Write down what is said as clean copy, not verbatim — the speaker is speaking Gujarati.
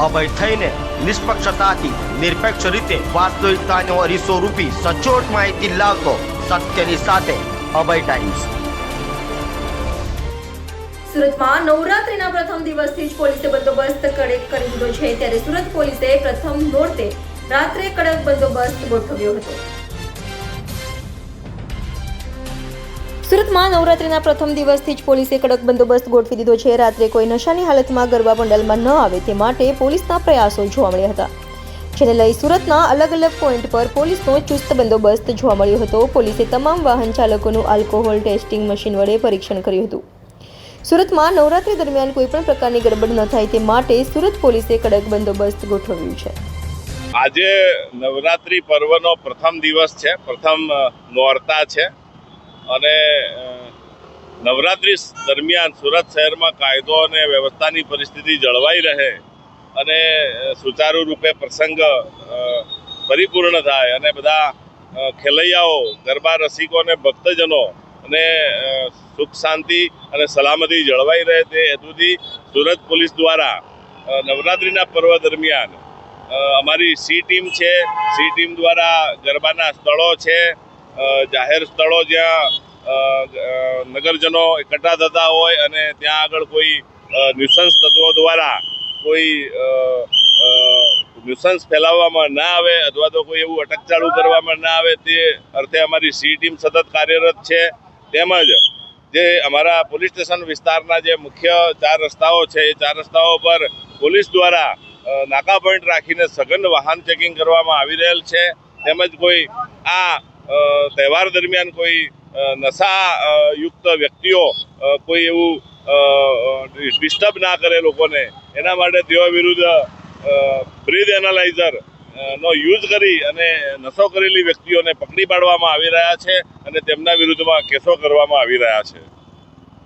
અભય થઈને નિષ્પક્ષતાથી નિરપેક્ષ રીતે વાસ્તવિકતાનો અરીસો રૂપી સચોટ માહિતી લાવતો સત્યની સાથે અભય ટાઈમ્સ। સુરતમાં નવરાત્રીના પ્રથમ દિવસથી જ પોલીસે બંદોબસ્ત કડક કરી દીધો છે, ત્યારે સુરત પોલીસે પ્રથમ નોરતે રાત્રે કડક બંદોબસ્ત ગોઠવ્યો હતો। સુરતમાં નવરાત્રીના પ્રથમ દિવસથી જ પોલીસે કડક બંદોબસ્ત ગોઠવી દીધો છે। રાત્રે કોઈ નશાની હાલતમાં ગરબા પંડાલમાં ન આવે તે માટે પોલીસના પ્રયાસો જોવા મળ્યા હતા, જેને લઈ સુરતના અલગ અલગ પોઈન્ટ પર પોલીસનો ચુસ્ત બંદોબસ્ત જોવા મળ્યો હતો। પોલીસે તમામ વાહન ચાલકોનું આલ્કોહોલ ટેસ્ટિંગ મશીન વડે પરીક્ષણ કર્યું હતું। સુરતમાં નવરાત્રી દરમિયાન કોઈ પણ પ્રકારની ગડબડ ન થાય તે માટે સુરત પોલીસે કડક બંદોબસ્ત ગોઠવ્યું છે। આજે નવરાત્રી પર્વનો પ્રથમ દિવસ છે, પ્રથમ નોરતા છે અને નવરાત્રી દરમિયાન સુરત શહેરમાં કાયદો અને વ્યવસ્થાની પરિસ્થિતિ જળવાઈ રહે અને સુચારુ રૂપે પ્રસંગ પરિપૂર્ણ થાય અને બધા ખેલૈયાઓ, ગરબા રસિકો અને ભક્તજનો અને સુખ શાંતિ અને સલામતી જળવાઈ રહે તે હેતુથી સુરત પોલીસ દ્વારા નવરાત્રિના પર્વ દરમિયાન અમારી સી ટીમ છે, સી ટીમ દ્વારા ગરબાના સ્થળો છે, જાહેર સ્થળો જ્યાં નગરજનો એકઠા થતા હોય અને ત્યાં આગળ કોઈ ન્યુસન્સ તત્વો દ્વારા કોઈ ન્યુસન્સ ફેલાવવામાં ના આવે અથવા તો કોઈ એવું અટકચાળું કરવામાં ના આવે તે અર્થે અમારી સી ટીમ સતત કાર્યરત છે। તેમજ જે અમારા પોલીસ સ્ટેશન વિસ્તારના જે મુખ્ય 4 રસ્તાઓ છે એ 4 રસ્તાઓ પર પોલીસ દ્વારા નાકા પોઈન્ટ રાખીને સઘન વાહન ચેકિંગ કરવામાં આવી રહેલ છે। તેમજ કોઈ આ તહેવાર દરમિયાન કોઈ નશાયુક્ત વ્યક્તિઓ કોઈ એવું ડિસ્ટર્બ ના કરે લોકોને, એના માટે તેઓ વિરુદ્ધ બ્રીથ એનાલાઇઝર નો યુઝ કરી અને નશો કરેલી વ્યક્તિઓને પકડી પાડવામાં આવી રહ્યા છે અને તેમના વિરુદ્ધમાં કેસો કરવામાં આવી રહ્યા છે।